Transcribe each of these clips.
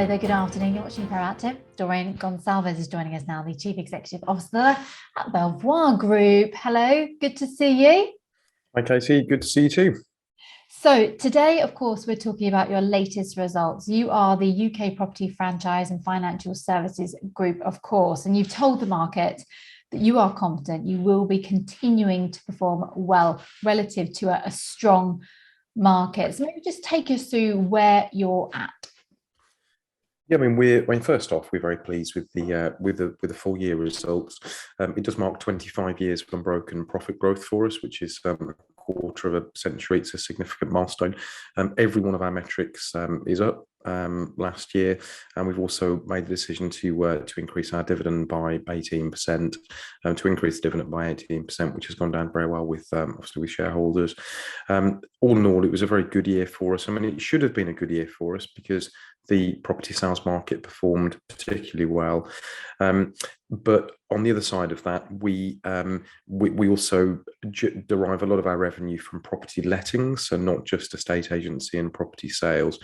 Hello there, good afternoon. You're watching Proactive. Doreen Gonsalves is joining us now, the Chief Executive Officer at Belvoir Group. Hello, good to see you. Hi, Katie. Good to see you too. So today, of course, we're talking about your latest results. You are the UK Property Franchise and Financial Services Group, of course, and you've told the market that you are confident you will be continuing to perform well relative to a strong market. So maybe just take us through where you're at. Yeah, first off, we're very pleased with the full year results. It does mark 25 years of unbroken profit growth for us, which is a quarter of a century. It's a significant milestone. Every one of our metrics is up last year, and we've also made the decision to increase our dividend by 18%, to increase the dividend by 18%, which has gone down very well with obviously with shareholders. All in all, it was a very good year for us. I mean, it should have been a good year for us because the property sales market performed particularly well. But on the other side of that, we also derive a lot of our revenue from property lettings, so not just estate agency and property sales.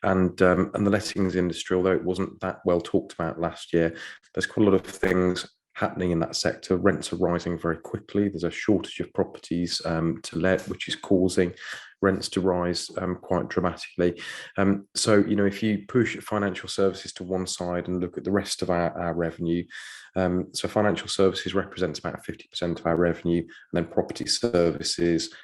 And the lettings industry, although it wasn't that well talked about last year, there's quite a lot of things happening in that sector. Rents are rising very quickly. There's a shortage of properties to let, which is causing rents to rise quite dramatically. So, if you push financial services to one side and look at the rest of our revenue, so financial services represents about 50% of our revenue, and then property services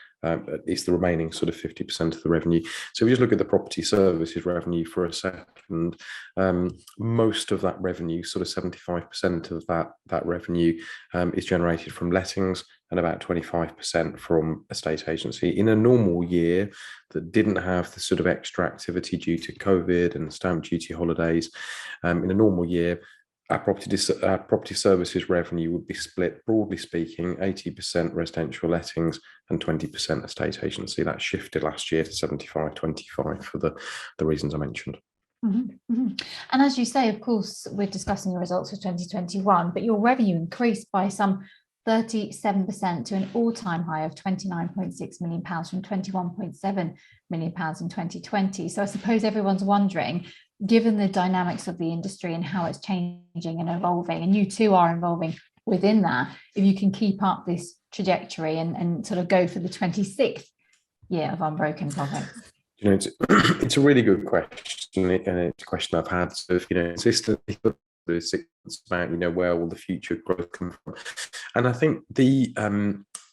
is the remaining sort of 50% of the revenue. So if we just look at the property services revenue for a second, most of that revenue, sort of 75% of that revenue, is generated from lettings and about 25% from estate agency. In a normal year that didn't have the sort of extra activity due to COVID and stamp duty holidays, in a normal year, our property services revenue would be split, broadly speaking, 80% residential lettings and 20% estate agency. That shifted last year to 75-25 for the reasons I mentioned. Mm-hmm, mm-hmm. And as you say, of course, we're discussing the results for 2021, but your revenue increased by some 37% to an all-time high of £29.6 million from £21.7 million in 2020. So I suppose everyone's wondering, given the dynamics of the industry and how it's changing and evolving, and you too are evolving within that, if you can keep up this trajectory and sort of go for the 26th year of unbroken profits. It's a really good question, and it's a question I've had sort of, consistently for 6 months about, where will the future growth come from? And I think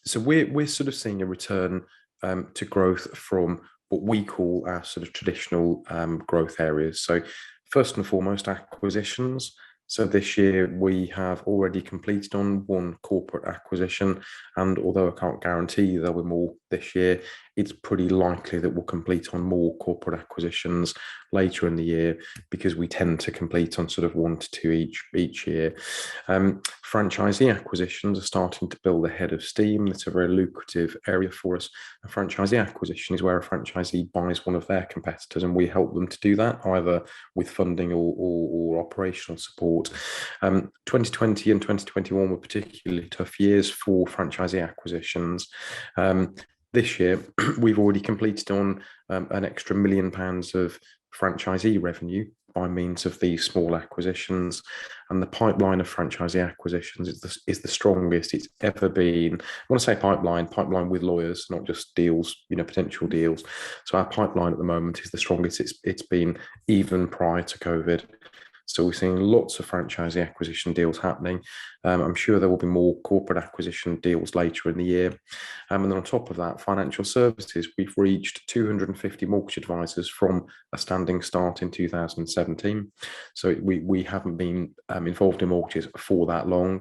so we're sort of seeing a return to growth from what we call our sort of traditional growth areas. So first and foremost, acquisitions. So this year we have already completed on one corporate acquisition, and although I can't guarantee there'll be more this year, it's pretty likely that we'll complete on more corporate acquisitions later in the year because we tend to complete on sort of 1 to 2 each year. Franchisee acquisitions are starting to build ahead of steam. It's a very lucrative area for us. A franchisee acquisition is where a franchisee buys one of their competitors, and we help them to do that either with funding or operational support. 2020 and 2021 were particularly tough years for franchisee acquisitions. This year, we've already completed on an extra £1 million of franchisee revenue by means of these small acquisitions, and the pipeline of franchisee acquisitions is the strongest it's ever been. I want to say pipeline with lawyers, not just deals, potential deals. So our pipeline at the moment is the strongest it's been even prior to COVID. So we're seeing lots of franchisee acquisition deals happening. I'm sure there will be more corporate acquisition deals later in the year. And then on top of that, financial services, we've reached 250 mortgage advisors from a standing start in 2017. So we haven't been involved in mortgages for that long.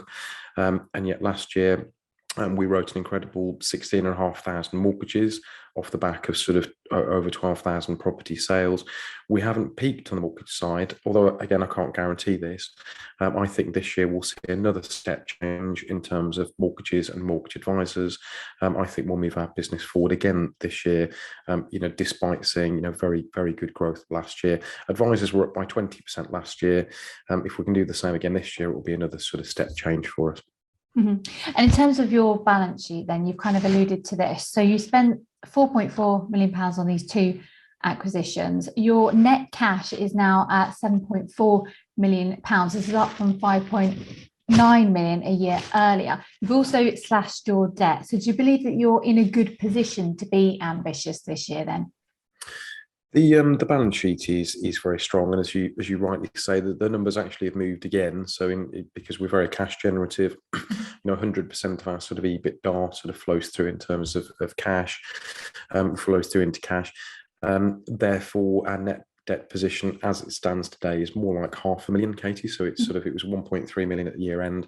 And yet last year, we wrote an incredible 16,500 mortgages off the back of sort of over 12,000 property sales. We haven't peaked on the mortgage side, although, again, I can't guarantee this. I think this year we'll see another step change in terms of mortgages and mortgage advisors. I think we'll move our business forward again this year, despite seeing, very, very good growth last year. Advisors were up by 20% last year. If we can do the same again this year, it will be another sort of step change for us. Mm-hmm. And in terms of your balance sheet, then you've kind of alluded to this. So you spent £4.4 million on these two acquisitions. Your net cash is now at £7.4 million. This is up from 5.9 million a year earlier. You've also slashed your debt. So do you believe that you're in a good position to be ambitious this year then? The balance sheet is very strong, and as you rightly say, that the numbers actually have moved again. So because we're very cash generative, 100% of our sort of EBITDA sort of flows through in terms of cash, flows through into cash. Therefore, our net debt position as it stands today is more like 500,000, Katie. So it was 1.3 million at the year end.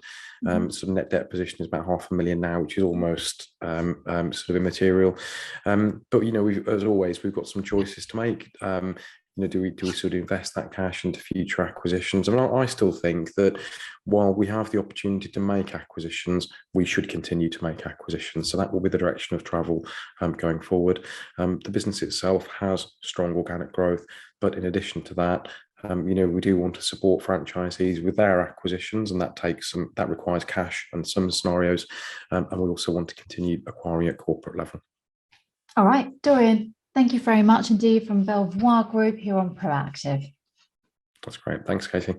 So net debt position is about 500,000 now, which is almost sort of immaterial. But as always, we've got some choices to make. Do we sort of invest that cash into future acquisitions? I mean, I still think that while we have the opportunity to make acquisitions, we should continue to make acquisitions. So that will be the direction of travel going forward. The business itself has strong organic growth, but in addition to that, we do want to support franchisees with their acquisitions, and that requires cash in some scenarios, and we also want to continue acquiring at corporate level. All right, Dorian, thank you very much indeed from Belvoir Group here on Proactive. That's great. Thanks, Katie.